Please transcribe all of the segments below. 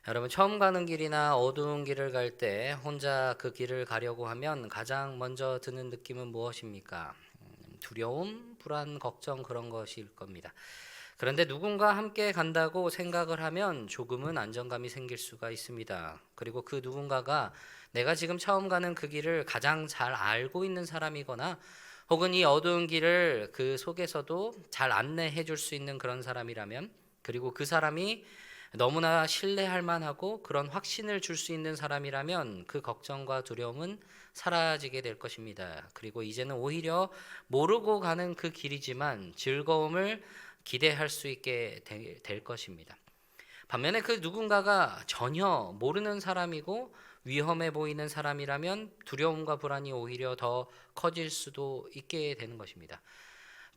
여러분 처음 가는 길이나 어두운 길을 갈 때 혼자 그 길을 가려고 하면 가장 먼저 드는 느낌은 무엇입니까? 두려움, 불안, 걱정 그런 것일 겁니다. 그런데 누군가 함께 간다고 생각을 하면 조금은 안정감이 생길 수가 있습니다. 그리고 그 누군가가 내가 지금 처음 가는 그 길을 가장 잘 알고 있는 사람이거나 혹은 이 어두운 길을 그 속에서도 잘 안내해 줄 수 있는 그런 사람이라면, 그리고 그 사람이 너무나 신뢰할 만하고 그런 확신을 줄 수 있는 사람이라면 그 걱정과 두려움은 사라지게 될 것입니다. 그리고 이제는 오히려 모르고 가는 그 길이지만 즐거움을 기대할 수 있게 될 것입니다. 반면에 그 누군가가 전혀 모르는 사람이고 위험해 보이는 사람이라면 두려움과 불안이 오히려 더 커질 수도 있게 되는 것입니다.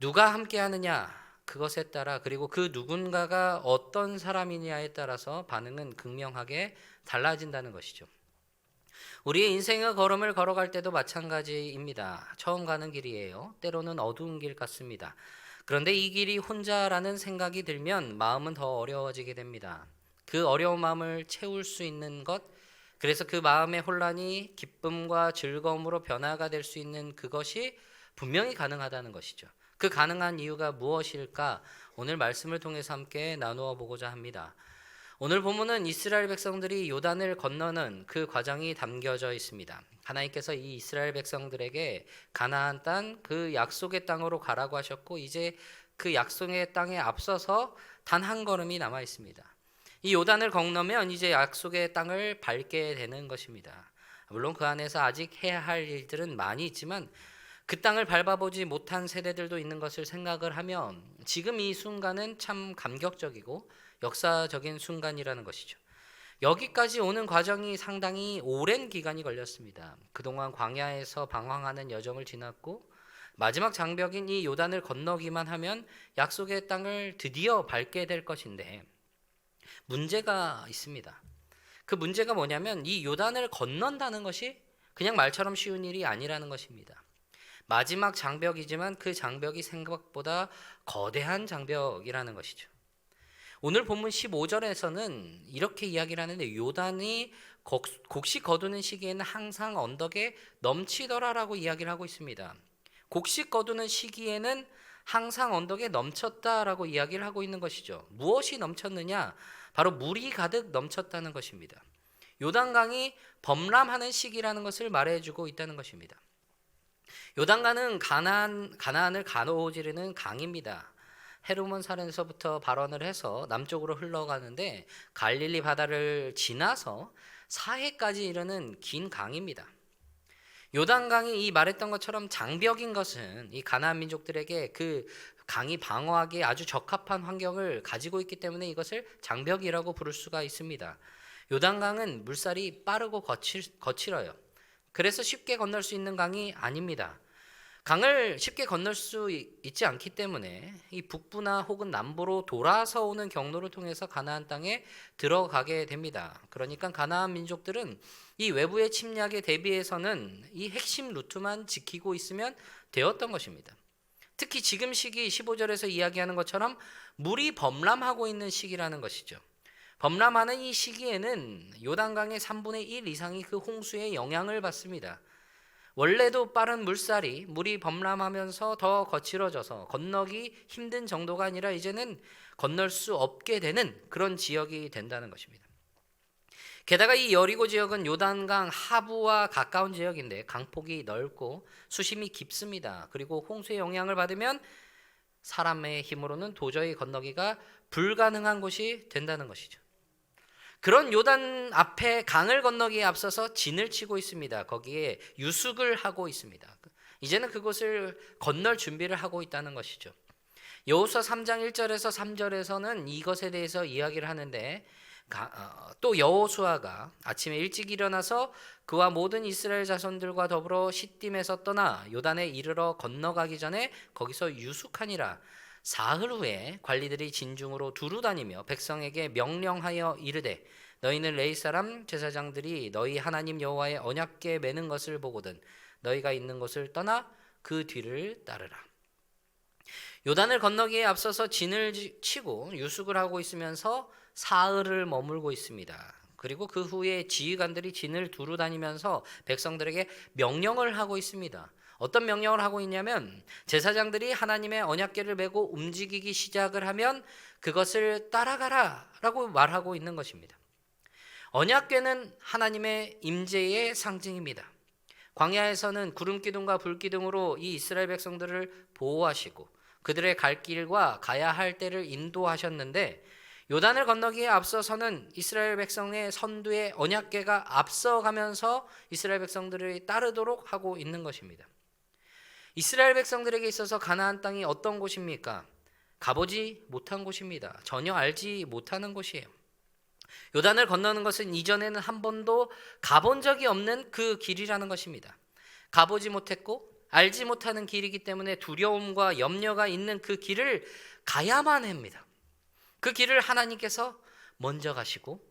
누가 함께 하느냐, 그것에 따라, 그리고 그 누군가가 어떤 사람이냐에 따라서 반응은 극명하게 달라진다는 것이죠. 우리의 인생의 걸음을 걸어갈 때도 마찬가지입니다. 처음 가는 길이에요. 때로는 어두운 길 같습니다. 그런데 이 길이 혼자라는 생각이 들면 마음은 더 어려워지게 됩니다. 그 어려운 마음을 채울 수 있는 것, 그래서 그 마음의 혼란이 기쁨과 즐거움으로 변화가 될 수 있는 그것이 분명히 가능하다는 것이죠. 그 가능한 이유가 무엇일까? 오늘 말씀을 통해서 함께 나누어 보고자 합니다. 오늘 본문은 이스라엘 백성들이 요단을 건너는 그 과정이 담겨져 있습니다. 하나님께서 이 이스라엘 백성들에게 가나안 땅, 그 약속의 땅으로 가라고 하셨고, 이제 그 약속의 땅에 앞서서 단 한 걸음이 남아 있습니다. 이 요단을 건너면 이제 약속의 땅을 밟게 되는 것입니다. 물론 그 안에서 아직 해야 할 일들은 많이 있지만 그 땅을 밟아보지 못한 세대들도 있는 것을 생각을 하면 지금 이 순간은 참 감격적이고 역사적인 순간이라는 것이죠. 여기까지 오는 과정이 상당히 오랜 기간이 걸렸습니다. 그동안 광야에서 방황하는 여정을 지났고 마지막 장벽인 이 요단을 건너기만 하면 약속의 땅을 드디어 밟게 될 것인데 문제가 있습니다. 그 문제가 뭐냐면 이 요단을 건넌다는 것이 그냥 말처럼 쉬운 일이 아니라는 것입니다. 마지막 장벽이지만 그 장벽이 생각보다 거대한 장벽이라는 것이죠. 오늘 본문 15절에서는 이렇게 이야기를 하는데, 요단이 곡식 거두는 시기에는 항상 언덕에 넘치더라라고 이야기를 하고 있습니다. 곡식 거두는 시기에는 항상 언덕에 넘쳤다라고 이야기를 하고 있는 것이죠. 무엇이 넘쳤느냐? 바로 물이 가득 넘쳤다는 것입니다. 요단강이 범람하는 시기라는 것을 말해주고 있다는 것입니다. 요단강은 가나안을 가로지르는 강입니다. 헤르몬 산에서부터 발원을 해서 남쪽으로 흘러가는데 갈릴리 바다를 지나서 사해까지 이르는 긴 강입니다. 요단강이 이 말했던 것처럼 장벽인 것은 이 가나안 민족들에게 그 강이 방어하기에 아주 적합한 환경을 가지고 있기 때문에 이것을 장벽이라고 부를 수가 있습니다. 요단강은 물살이 빠르고 거칠어요. 그래서 쉽게 건널 수 있는 강이 아닙니다. 강을 쉽게 건널 수 있지 않기 때문에 이 북부나 혹은 남부로 돌아서 오는 경로를 통해서 가나안 땅에 들어가게 됩니다. 그러니까 가나안 민족들은 이 외부의 침략에 대비해서는 이 핵심 루트만 지키고 있으면 되었던 것입니다. 특히 지금 시기 15절에서 이야기하는 것처럼 물이 범람하고 있는 시기라는 것이죠. 범람하는 이 시기에는 요단강의 3분의 1 이상이 그 홍수의 영향을 받습니다. 원래도 빠른 물살이 물이 범람하면서 더 거칠어져서 건너기 힘든 정도가 아니라 이제는 건널 수 없게 되는 그런 지역이 된다는 것입니다. 게다가 이 여리고 지역은 요단강 하부와 가까운 지역인데 강폭이 넓고 수심이 깊습니다. 그리고 홍수의 영향을 받으면 사람의 힘으로는 도저히 건너기가 불가능한 곳이 된다는 것이죠. 그런 요단 앞에 강을 건너기에 앞서서 진을 치고 있습니다. 거기에 유숙을 하고 있습니다. 이제는 그곳을 건널 준비를 하고 있다는 것이죠. 여호수아 3장 1절에서 3절에서는 이것에 대해서 이야기를 하는데, 또 여호수아가 아침에 일찍 일어나서 그와 모든 이스라엘 자손들과 더불어 시딤에서 떠나 요단에 이르러 건너가기 전에 거기서 유숙하니라. 사흘 후에 관리들이 진중으로 두루 다니며 백성에게 명령하여 이르되, 너희는 레위 사람 제사장들이 너희 하나님 여호와의 언약궤 매는 것을 보거든 너희가 있는 곳을 떠나 그 뒤를 따르라. 요단을 건너기에 앞서서 진을 치고 유숙을 하고 있으면서 사흘을 머물고 있습니다. 그리고 그 후에 지휘관들이 진을 두루 다니면서 백성들에게 명령을 하고 있습니다. 어떤 명령을 하고 있냐면 제사장들이 하나님의 언약궤를 메고 움직이기 시작을 하면 그것을 따라가라 라고 말하고 있는 것입니다. 언약궤는 하나님의 임재의 상징입니다. 광야에서는 구름기둥과 불기둥으로 이 이스라엘 백성들을 보호하시고 그들의 갈 길과 가야 할 때를 인도하셨는데 요단을 건너기에 앞서서는 이스라엘 백성의 선두에 언약궤가 앞서가면서 이스라엘 백성들을 따르도록 하고 있는 것입니다. 이스라엘 백성들에게 있어서 가나안 땅이 어떤 곳입니까? 가보지 못한 곳입니다. 전혀 알지 못하는 곳이에요. 요단을 건너는 것은 이전에는 한 번도 가본 적이 없는 그 길이라는 것입니다. 가보지 못했고 알지 못하는 길이기 때문에 두려움과 염려가 있는 그 길을 가야만 합니다. 그 길을 하나님께서 먼저 가시고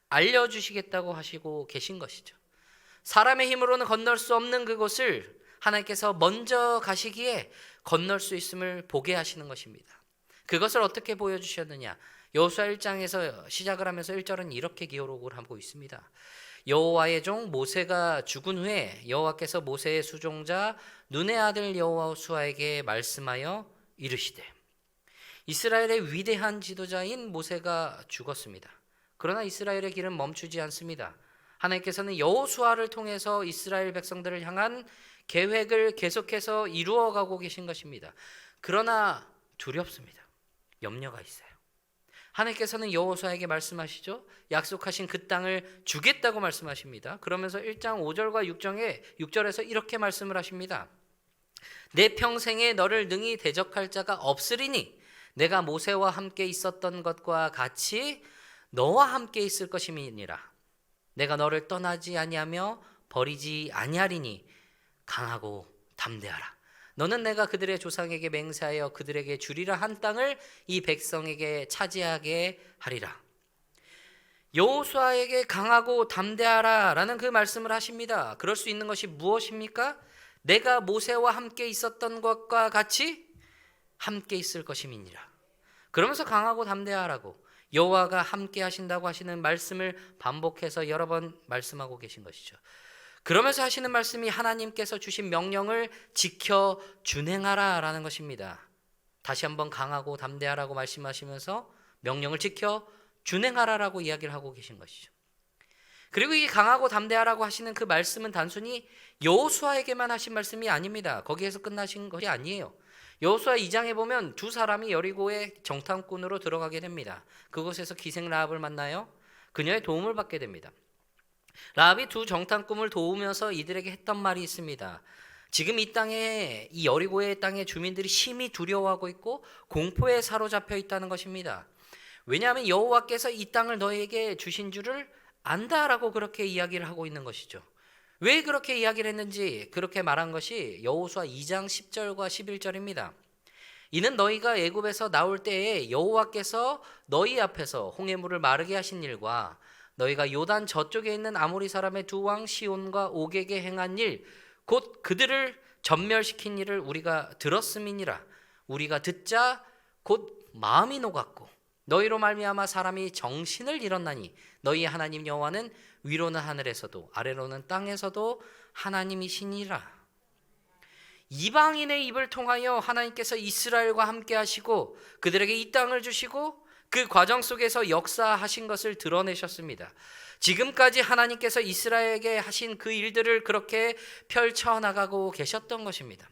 알려주시겠다고 하시고 계신 것이죠. 사람의 힘으로는 건널 수 없는 그곳을 하나님께서 먼저 가시기에 건널 수 있음을 보게 하시는 것입니다. 그것을 어떻게 보여주셨느냐? 여호수아 1장에서 시작을 하면서 1절은 이렇게 기록을 하고 있습니다. 여호와의 종 모세가 죽은 후에 여호와께서 모세의 수종자 눈의 아들 여호수아에게 말씀하여 이르시되, 이스라엘의 위대한 지도자인 모세가 죽었습니다. 그러나 이스라엘의 길은 멈추지 않습니다. 하나님께서는 여호수아를 통해서 이스라엘 백성들을 향한 계획을 계속해서 이루어가고 계신 것입니다. 그러나 두렵습니다. 염려가 있어요. 하나님께서는 여호수아에게 말씀하시죠. 약속하신 그 땅을 주겠다고 말씀하십니다. 그러면서 1장 5절과 6절에서 이렇게 말씀을 하십니다. 내 평생에 너를 능히 대적할 자가 없으리니 내가 모세와 함께 있었던 것과 같이 너와 함께 있을 것임이니라. 내가 너를 떠나지 아니하며 버리지 아니하리니 강하고 담대하라. 너는 내가 그들의 조상에게 맹세하여 그들에게 주리라 한 땅을 이 백성에게 차지하게 하리라. 여호수아에게 강하고 담대하라 라는 그 말씀을 하십니다. 그럴 수 있는 것이 무엇입니까? 내가 모세와 함께 있었던 것과 같이 함께 있을 것임이니라. 그러면서 강하고 담대하라고 여호와가 함께 하신다고 하시는 말씀을 반복해서 여러 번 말씀하고 계신 것이죠. 그러면서 하시는 말씀이 하나님께서 주신 명령을 지켜 준행하라 라는 것입니다. 다시 한번 강하고 담대하라고 말씀하시면서 명령을 지켜 준행하라라고 이야기를 하고 계신 것이죠. 그리고 이 강하고 담대하라고 하시는 그 말씀은 단순히 여호수아에게만 하신 말씀이 아닙니다. 거기에서 끝나신 것이 아니에요. 여호수아 2장에 보면 두 사람이 여리고의 정탐꾼으로 들어가게 됩니다. 그곳에서 기생 라합을 만나요. 그녀의 도움을 받게 됩니다. 라합이 두 정탐꾼을 도우면서 이들에게 했던 말이 있습니다. 지금 이 땅에, 이 여리고의 땅의 주민들이 심히 두려워하고 있고 공포에 사로잡혀 있다는 것입니다. 왜냐하면 여호와께서 이 땅을 너에게 주신 줄을 안다라고 그렇게 이야기를 하고 있는 것이죠. 왜 그렇게 이야기를 했는지 그렇게 말한 것이 여호수아 2장 10절과 11절입니다. 이는 너희가 애굽에서 나올 때에 여호와께서 너희 앞에서 홍해물을 마르게 하신 일과 너희가 요단 저쪽에 있는 아모리 사람의 두 왕 시온과 옥에게 행한 일, 곧 그들을 전멸시킨 일을 우리가 들었음이니라. 우리가 듣자 곧 마음이 녹았고 너희로 말미암아 사람이 정신을 잃었나니 너희 하나님 여호와는 위로는 하늘에서도 아래로는 땅에서도 하나님이시니라. 이방인의 입을 통하여 하나님께서 이스라엘과 함께 하시고 그들에게 이 땅을 주시고 그 과정 속에서 역사하신 것을 드러내셨습니다. 지금까지 하나님께서 이스라엘에게 하신 그 일들을 그렇게 펼쳐나가고 계셨던 것입니다.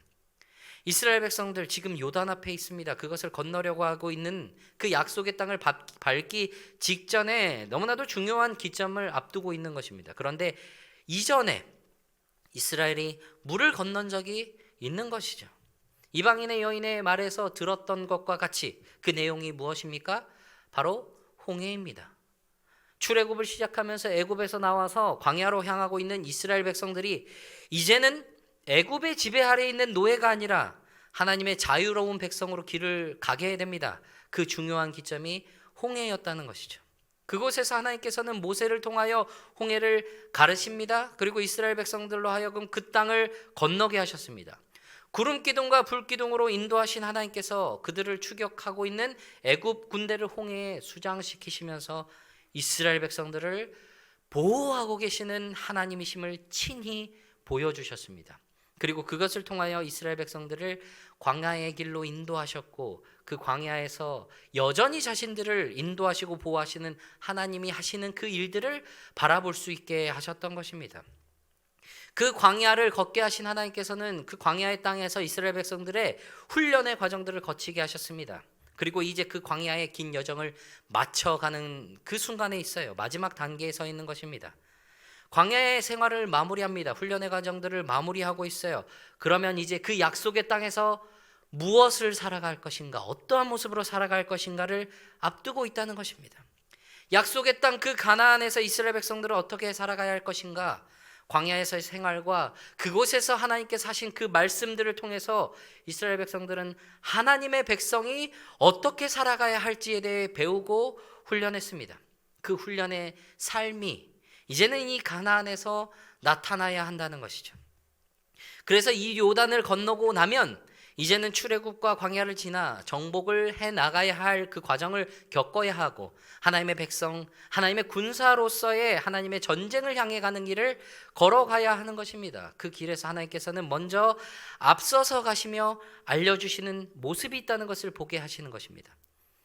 이스라엘 백성들 지금 요단 앞에 있습니다. 그것을 건너려고 하고 있는 그 약속의 땅을 밟기 직전에 너무나도 중요한 기점을 앞두고 있는 것입니다. 그런데 이전에 이스라엘이 물을 건넌 적이 있는 것이죠. 이방인의 여인의 말에서 들었던 것과 같이 그 내용이 무엇입니까? 바로 홍해입니다. 출애굽을 시작하면서 애굽에서 나와서 광야로 향하고 있는 이스라엘 백성들이 이제는 애굽의 지배 아래에 있는 노예가 아니라 하나님의 자유로운 백성으로 길을 가게 됩니다. 그 중요한 기점이 홍해였다는 것이죠. 그곳에서 하나님께서는 모세를 통하여 홍해를 가르십니다. 그리고 이스라엘 백성들로 하여금 그 땅을 건너게 하셨습니다. 구름기둥과 불기둥으로 인도하신 하나님께서 그들을 추격하고 있는 애굽 군대를 홍해에 수장시키시면서 이스라엘 백성들을 보호하고 계시는 하나님이심을 친히 보여주셨습니다. 그리고 그것을 통하여 이스라엘 백성들을 광야의 길로 인도하셨고, 그 광야에서 여전히 자신들을 인도하시고 보호하시는 하나님이 하시는 그 일들을 바라볼 수 있게 하셨던 것입니다. 그 광야를 걷게 하신 하나님께서는 그 광야의 땅에서 이스라엘 백성들의 훈련의 과정들을 거치게 하셨습니다. 그리고 이제 그 광야의 긴 여정을 마쳐가는 그 순간에 있어요. 마지막 단계에 서 있는 것입니다. 광야의 생활을 마무리합니다. 훈련의 과정들을 마무리하고 있어요. 그러면 이제 그 약속의 땅에서 무엇을 살아갈 것인가, 어떠한 모습으로 살아갈 것인가를 앞두고 있다는 것입니다. 약속의 땅 그 가나안에서 이스라엘 백성들은 어떻게 살아가야 할 것인가, 광야에서의 생활과 그곳에서 하나님께서 하신 그 말씀들을 통해서 이스라엘 백성들은 하나님의 백성이 어떻게 살아가야 할지에 대해 배우고 훈련했습니다. 그 훈련의 삶이 이제는 이 가나안에서 나타나야 한다는 것이죠. 그래서 이 요단을 건너고 나면 이제는 출애굽과 광야를 지나 정복을 해 나가야 할 그 과정을 겪어야 하고, 하나님의 백성, 하나님의 군사로서의 하나님의 전쟁을 향해 가는 길을 걸어가야 하는 것입니다. 그 길에서 하나님께서는 먼저 앞서서 가시며 알려주시는 모습이 있다는 것을 보게 하시는 것입니다.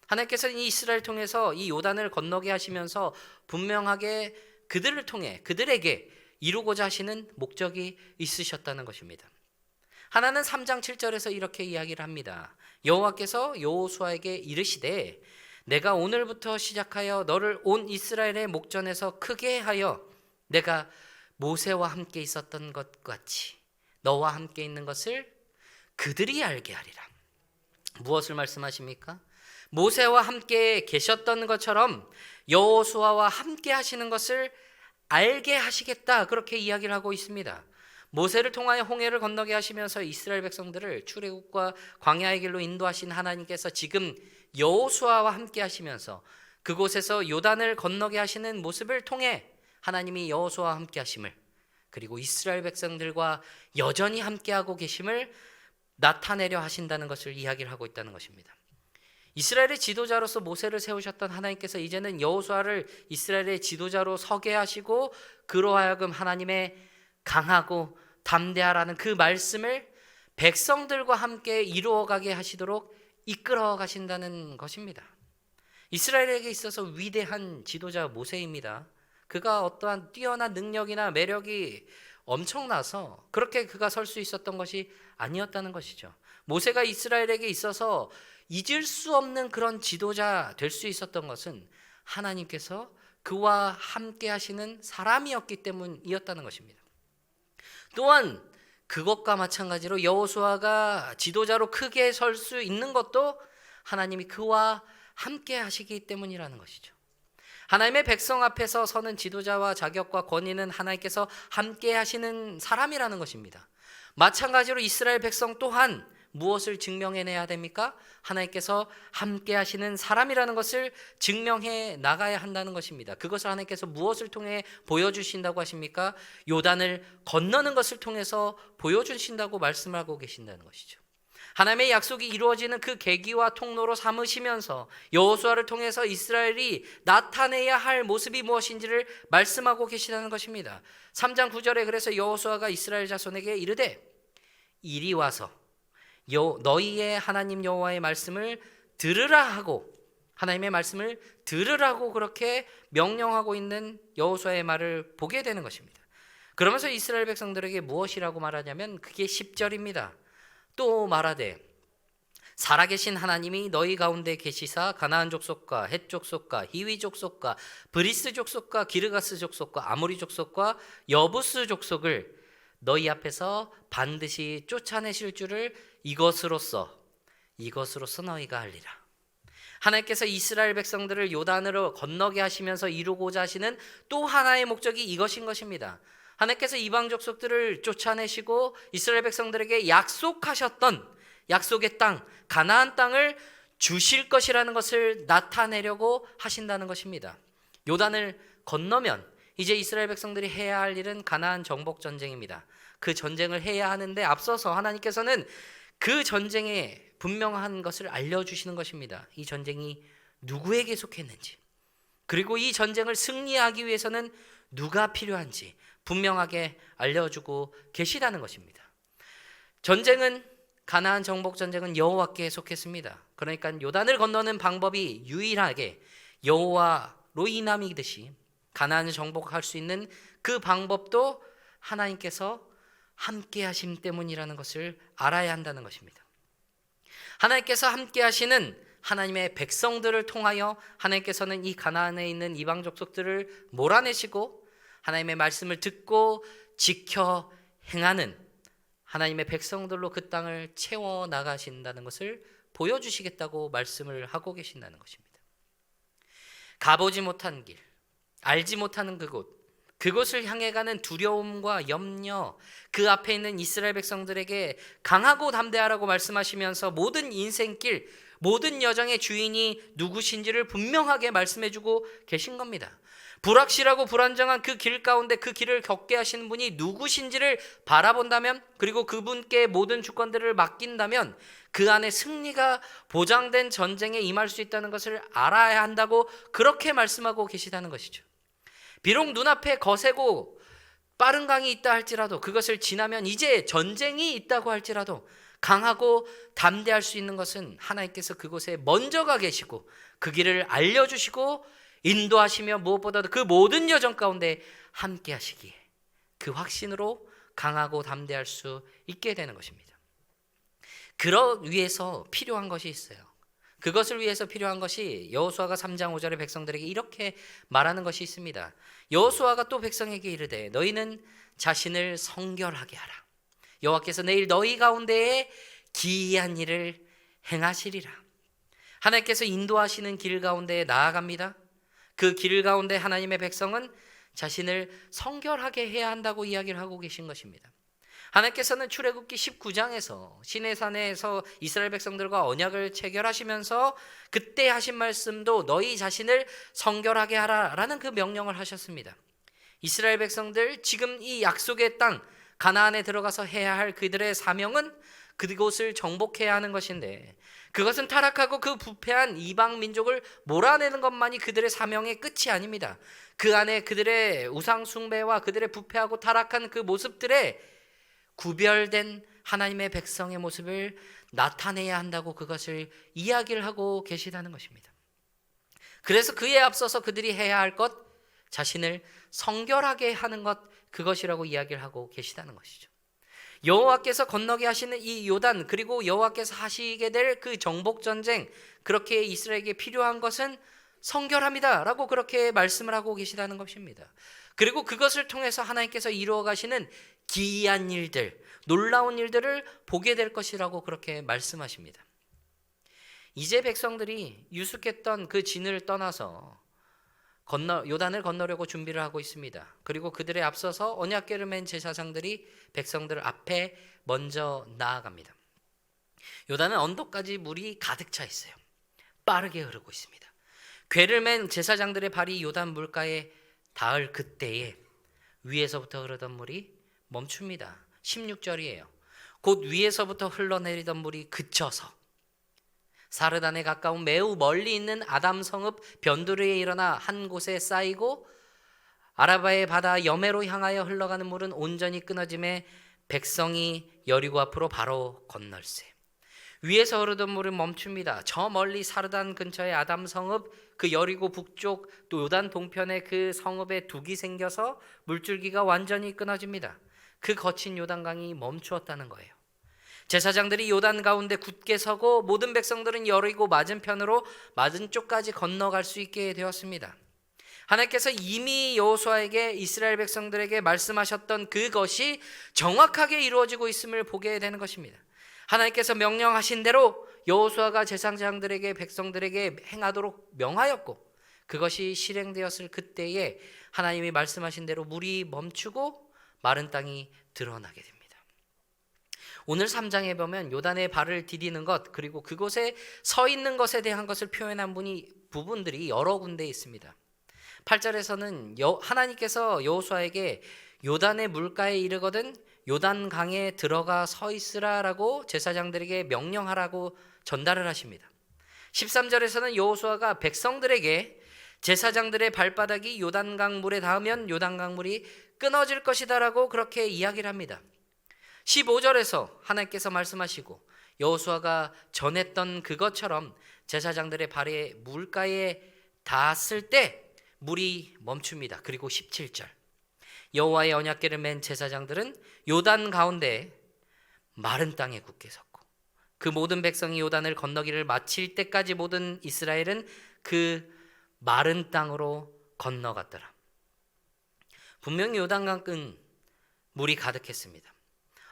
하나님께서는 이 이스라엘을 통해서 이 요단을 건너게 하시면서 분명하게 그들을 통해 그들에게 이루고자 하시는 목적이 있으셨다는 것입니다. 하나는 3장 7절에서 이렇게 이야기를 합니다. 여호와께서 여호수아에게 이르시되 내가 오늘부터 시작하여 너를 온 이스라엘의 목전에서 크게 하여 내가 모세와 함께 있었던 것 같이 너와 함께 있는 것을 그들이 알게 하리라. 무엇을 말씀하십니까? 모세와 함께 계셨던 것처럼 여호수아와 함께 하시는 것을 알게 하시겠다, 그렇게 이야기를 하고 있습니다. 모세를 통하여 홍해를 건너게 하시면서 이스라엘 백성들을 출애굽과 광야의 길로 인도하신 하나님께서 지금 여호수아와 함께 하시면서 그곳에서 요단을 건너게 하시는 모습을 통해 하나님이 여호수아와 함께 하심을, 그리고 이스라엘 백성들과 여전히 함께하고 계심을 나타내려 하신다는 것을 이야기를 하고 있다는 것입니다. 이스라엘의 지도자로서 모세를 세우셨던 하나님께서 이제는 여호수아를 이스라엘의 지도자로 서게 하시고 그로 하여금 하나님의 강하고 담대하라는 그 말씀을 백성들과 함께 이루어가게 하시도록 이끌어 가신다는 것입니다. 이스라엘에게 있어서 위대한 지도자 모세입니다. 그가 어떠한 뛰어난 능력이나 매력이 엄청나서 그렇게 그가 설 수 있었던 것이 아니었다는 것이죠. 모세가 이스라엘에게 있어서 잊을 수 없는 그런 지도자 될 수 있었던 것은 하나님께서 그와 함께 하시는 사람이었기 때문이었다는 것입니다. 또한 그것과 마찬가지로 여호수아가 지도자로 크게 설 수 있는 것도 하나님이 그와 함께 하시기 때문이라는 것이죠. 하나님의 백성 앞에서 서는 지도자와 자격과 권위는 하나님께서 함께 하시는 사람이라는 것입니다. 마찬가지로 이스라엘 백성 또한 무엇을 증명해내야 됩니까? 하나님께서 함께 하시는 사람이라는 것을 증명해 나가야 한다는 것입니다. 그것을 하나님께서 무엇을 통해 보여주신다고 하십니까? 요단을 건너는 것을 통해서 보여주신다고 말씀하고 계신다는 것이죠. 하나님의 약속이 이루어지는 그 계기와 통로로 삼으시면서 여호수아를 통해서 이스라엘이 나타내야 할 모습이 무엇인지를 말씀하고 계시다는 것입니다. 3장 9절에 그래서 여호수아가 이스라엘 자손에게 이르되 이리 와서 너희의 하나님 여호와의 말씀을 들으라 하고, 하나님의 말씀을 들으라고 그렇게 명령하고 있는 여호수아의 말을 보게 되는 것입니다. 그러면서 이스라엘 백성들에게 무엇이라고 말하냐면 그게 10절입니다. 또 말하되 살아계신 하나님이 너희 가운데 계시사 가나안 족속과 헷 족속과 히위 족속과 브리스 족속과 기르가스 족속과 아모리 족속과 여부스 족속을 너희 앞에서 반드시 쫓아내실 줄을 이것으로써 너희가 알리라. 하나님께서 이스라엘 백성들을 요단으로 건너게 하시면서 이루고자 하시는 또 하나의 목적이 이것인 것입니다. 하나님께서 이방 족속들을 쫓아내시고 이스라엘 백성들에게 약속하셨던 약속의 땅, 가나안 땅을 주실 것이라는 것을 나타내려고 하신다는 것입니다. 요단을 건너면 이제 이스라엘 백성들이 해야 할 일은 가나안 정복 전쟁입니다. 그 전쟁을 해야 하는데 앞서서 하나님께서는 그 전쟁에 분명한 것을 알려주시는 것입니다. 이 전쟁이 누구에게 속했는지, 그리고 이 전쟁을 승리하기 위해서는 누가 필요한지 분명하게 알려주고 계시다는 것입니다. 전쟁은 가나안 정복 전쟁은 여호와께 속했습니다. 그러니까 요단을 건너는 방법이 유일하게 여호와로 인함이듯이 가나안을 정복할 수 있는 그 방법도 하나님께서 함께 하심 때문이라는 것을 알아야 한다는 것입니다. 하나님께서 함께 하시는 하나님의 백성들을 통하여 하나님께서는 이 가나안에 있는 이방 족속들을 몰아내시고 하나님의 말씀을 듣고 지켜 행하는 하나님의 백성들로 그 땅을 채워 나가신다는 것을 보여주시겠다고 말씀을 하고 계신다는 것입니다. 가보지 못한 길, 알지 못하는 그곳을 향해 가는 두려움과 염려, 그 앞에 있는 이스라엘 백성들에게 강하고 담대하라고 말씀하시면서 모든 인생길, 모든 여정의 주인이 누구신지를 분명하게 말씀해주고 계신 겁니다. 불확실하고 불안정한 그 길 가운데 그 길을 겪게 하시는 분이 누구신지를 바라본다면, 그리고 그분께 모든 주권들을 맡긴다면 그 안에 승리가 보장된 전쟁에 임할 수 있다는 것을 알아야 한다고 그렇게 말씀하고 계시다는 것이죠. 비록 눈앞에 거세고 빠른 강이 있다 할지라도, 그것을 지나면 이제 전쟁이 있다고 할지라도 강하고 담대할 수 있는 것은 하나님께서 그곳에 먼저 가 계시고 그 길을 알려주시고 인도하시며 무엇보다도 그 모든 여정 가운데 함께 하시기에 그 확신으로 강하고 담대할 수 있게 되는 것입니다. 그러기 위해서 필요한 것이 있어요. 그것을 위해서 필요한 것이 여호수아가 3장 5절에 백성들에게 이렇게 말하는 것이 있습니다. 여호수아가 또 백성에게 이르되 너희는 자신을 성결하게 하라. 여호와께서 내일 너희 가운데에 기이한 일을 행하시리라. 하나님께서 인도하시는 길 가운데 나아갑니다. 그 길 가운데 하나님의 백성은 자신을 성결하게 해야 한다고 이야기를 하고 계신 것입니다. 하나님께서는 출애굽기 19장에서 시내산에서 이스라엘 백성들과 언약을 체결하시면서 그때 하신 말씀도 너희 자신을 성결하게 하라라는 그 명령을 하셨습니다. 이스라엘 백성들 지금 이 약속의 땅 가나안에 들어가서 해야 할 그들의 사명은 그곳을 정복해야 하는 것인데, 그것은 타락하고 그 부패한 이방 민족을 몰아내는 것만이 그들의 사명의 끝이 아닙니다. 그 안에 그들의 우상 숭배와 그들의 부패하고 타락한 그 모습들에 구별된 하나님의 백성의 모습을 나타내야 한다고 그것을 이야기를 하고 계시다는 것입니다. 그래서 그에 앞서서 그들이 해야 할 것, 자신을 성결하게 하는 것, 그것이라고 이야기를 하고 계시다는 것이죠. 여호와께서 건너게 하시는 이 요단, 그리고 여호와께서 하시게 될 그 정복 전쟁, 그렇게 이스라엘에게 필요한 것은 성결합니다 라고 그렇게 말씀을 하고 계시다는 것입니다. 그리고 그것을 통해서 하나님께서 이루어 가시는 기이한 일들, 놀라운 일들을 보게 될 것이라고 그렇게 말씀하십니다. 이제 백성들이 유숙했던 그 진을 떠나서 요단을 건너려고 준비를 하고 있습니다. 그리고 그들에 앞서서 언약궤를 맨 제사장들이 백성들 앞에 먼저 나아갑니다. 요단은 언덕까지 물이 가득 차 있어요. 빠르게 흐르고 있습니다. 궤를 맨 제사장들의 발이 요단 물가에 닿을 그때에 위에서부터 흐르던 물이 멈춥니다. 16절이에요. 곧 위에서부터 흘러내리던 물이 그쳐서 사르단에 가까운 매우 멀리 있는 아담 성읍 변두리에 일어나 한 곳에 쌓이고 아라바의 바다 여매로 향하여 흘러가는 물은 온전히 끊어짐에 백성이 여리고 앞으로 바로 건널세. 위에서 흐르던 물은 멈춥니다. 저 멀리 사르단 근처의 아담 성읍, 그 여리고 북쪽 또 요단 동편의 그 성읍에 둑이 생겨서 물줄기가 완전히 끊어집니다. 그 거친 요단강이 멈추었다는 거예요. 제사장들이 요단 가운데 굳게 서고 모든 백성들은 여리고 맞은편으로 맞은 쪽까지 건너갈 수 있게 되었습니다. 하나님께서 이미 여호수아에게 이스라엘 백성들에게 말씀하셨던 그것이 정확하게 이루어지고 있음을 보게 되는 것입니다. 하나님께서 명령하신 대로 여호수아가 제사장들에게 백성들에게 행하도록 명하였고, 그것이 실행되었을 그때에 하나님이 말씀하신 대로 물이 멈추고 마른 땅이 드러나게 됩니다. 오늘 3장에 보면 요단의 발을 디디는 것, 그리고 그곳에 서 있는 것에 대한 것을 표현한 부분들이 여러 군데 있습니다. 8절에서는 하나님께서 여호수아에게 요단의 물가에 이르거든 요단강에 들어가 서 있으라라고 제사장들에게 명령하라고 전달을 하십니다. 13절에서는 여호수아가 백성들에게 제사장들의 발바닥이 요단강 물에 닿으면 요단강 물이 끊어질 것이다라고 그렇게 이야기를 합니다. 15절에서 하나님께서 말씀하시고 여호수아가 전했던 그것처럼 제사장들의 발에 물가에 닿았을 때 물이 멈춥니다. 그리고 17절 여호와의 언약궤를 맨 제사장들은 요단 가운데 마른 땅에 굳게 섰고 그 모든 백성이 요단을 건너기를 마칠 때까지 모든 이스라엘은 그 마른 땅으로 건너갔더라. 분명히 요단강은 물이 가득했습니다.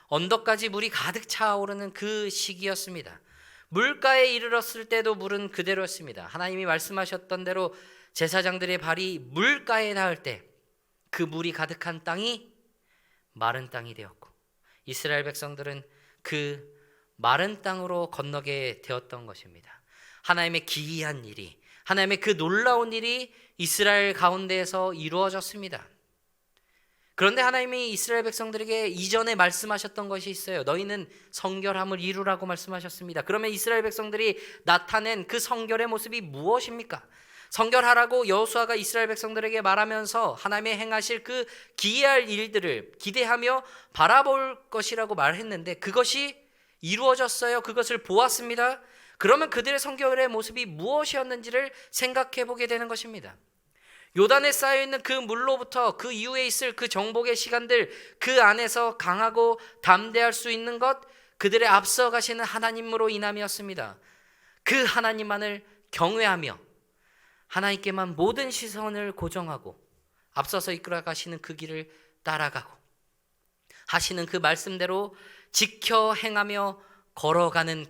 언덕까지 물이 가득 차오르는 그 시기였습니다. 물가에 이르렀을 때도 물은 그대로였습니다. 하나님이 말씀하셨던 대로 제사장들의 발이 물가에 닿을 때 그 물이 가득한 땅이 마른 땅이 되었고 이스라엘 백성들은 그 마른 땅으로 건너게 되었던 것입니다. 하나님의 기이한 일이, 하나님의 그 놀라운 일이 이스라엘 가운데에서 이루어졌습니다. 그런데 하나님이 이스라엘 백성들에게 이전에 말씀하셨던 것이 있어요. 너희는 성결함을 이루라고 말씀하셨습니다. 그러면 이스라엘 백성들이 나타낸 그 성결의 모습이 무엇입니까? 성결하라고 여호수아가 이스라엘 백성들에게 말하면서 하나님의 행하실 그 기이할 일들을 기대하며 바라볼 것이라고 말했는데 그것이 이루어졌어요. 그것을 보았습니다. 그러면 그들의 성결의 모습이 무엇이었는지를 생각해 보게 되는 것입니다. 요단에 쌓여있는 그 물로부터 그 이후에 있을 그 정복의 시간들, 그 안에서 강하고 담대할 수 있는 것, 그들의 앞서 가시는 하나님으로 인함이었습니다. 그 하나님만을 경외하며 하나님께만 모든 시선을 고정하고 앞서서 이끌어 가시는 그 길을 따라가고 하시는 그 말씀대로 지켜 행하며 걸어가는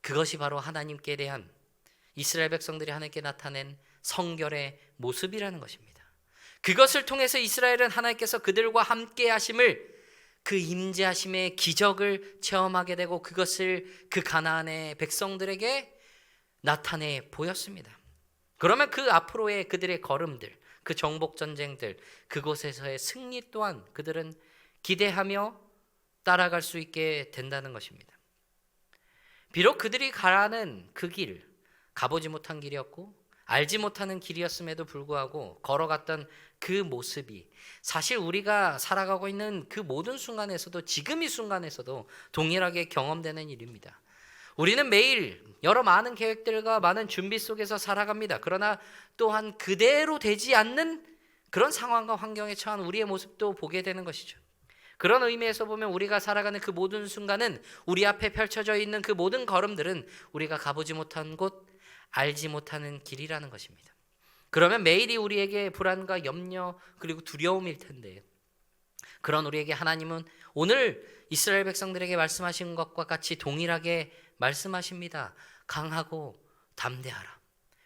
그것이 바로 하나님께 대한 이스라엘 백성들이 하나님께 나타낸 성결의 모습이라는 것입니다. 그것을 통해서 이스라엘은 하나님께서 그들과 함께 하심을, 그 임재하심의 기적을 체험하게 되고 그것을 그 가나안의 백성들에게 나타내 보였습니다. 그러면 그 앞으로의 그들의 걸음들, 그 정복 전쟁들, 그곳에서의 승리 또한 그들은 기대하며 따라갈 수 있게 된다는 것입니다. 비록 그들이 가라는 그 길, 가보지 못한 길이었고 알지 못하는 길이었음에도 불구하고 걸어갔던 그 모습이 사실 우리가 살아가고 있는 그 모든 순간에서도, 지금 이 순간에서도 동일하게 경험되는 일입니다. 우리는 매일 여러 많은 계획들과 많은 준비 속에서 살아갑니다. 그러나 또한 그대로 되지 않는 그런 상황과 환경에 처한 우리의 모습도 보게 되는 것이죠. 그런 의미에서 보면 우리가 살아가는 그 모든 순간은, 우리 앞에 펼쳐져 있는 그 모든 걸음들은 우리가 가보지 못한 곳, 알지 못하는 길이라는 것입니다. 그러면 매일이 우리에게 불안과 염려 그리고 두려움일 텐데, 그런 우리에게 하나님은 오늘 이스라엘 백성들에게 말씀하신 것과 같이 동일하게 말씀하십니다. 강하고 담대하라.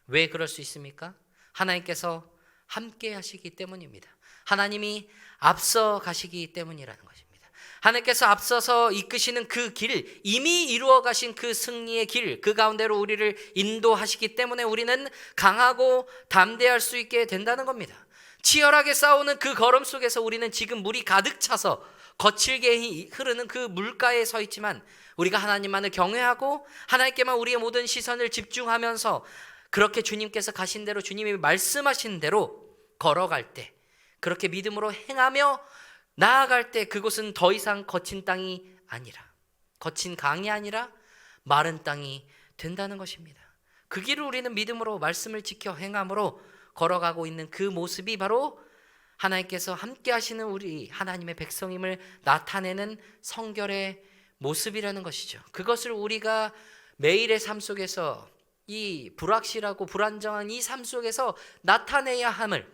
왜 그럴 수 있습니까? 하나님께서 함께 하시기 때문입니다. 하나님이 앞서 가시기 때문이라는 것입니다. 하나님께서 앞서서 이끄시는 그 길, 이미 이루어 가신 그 승리의 길, 그 가운데로 우리를 인도하시기 때문에 우리는 강하고 담대할 수 있게 된다는 겁니다. 치열하게 싸우는 그 걸음 속에서 우리는 지금 물이 가득 차서 거칠게 흐르는 그 물가에 서 있지만, 우리가 하나님만을 경외하고 하나님께만 우리의 모든 시선을 집중하면서 그렇게 주님께서 가신 대로, 주님이 말씀하신 대로 걸어갈 때, 그렇게 믿음으로 행하며 나아갈 때 그곳은 더 이상 거친 땅이 아니라, 거친 강이 아니라 마른 땅이 된다는 것입니다. 그 길을 우리는 믿음으로 말씀을 지켜 행함으로 걸어가고 있는 그 모습이 바로 하나님께서 함께 하시는 우리 하나님의 백성임을 나타내는 성결의 모습이라는 것이죠. 그것을 우리가 매일의 삶 속에서, 이 불확실하고 불안정한 이 삶 속에서 나타내야 함을,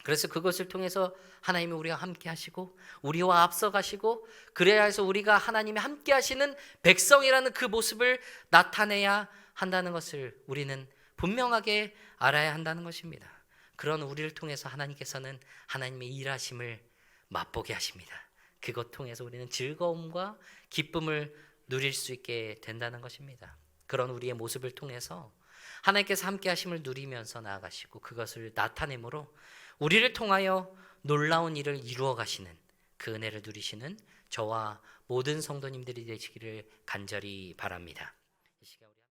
그래서 그것을 통해서 하나님이 우리와 함께 하시고 우리와 앞서 가시고, 그래야 해서 우리가 하나님이 함께 하시는 백성이라는 그 모습을 나타내야 한다는 것을 우리는 분명하게 알아야 한다는 것입니다. 그런 우리를 통해서 하나님께서는 하나님의 일하심을 맛보게 하십니다. 그것 통해서 우리는 즐거움과 기쁨을 누릴 수 있게 된다는 것입니다. 그런 우리의 모습을 통해서 하나님께서 함께 하심을 누리면서 나아가시고 그것을 나타내므로 우리를 통하여 놀라운 일을 이루어 가시는 그 은혜를 누리시는 저와 모든 성도님들이 되시기를 간절히 바랍니다.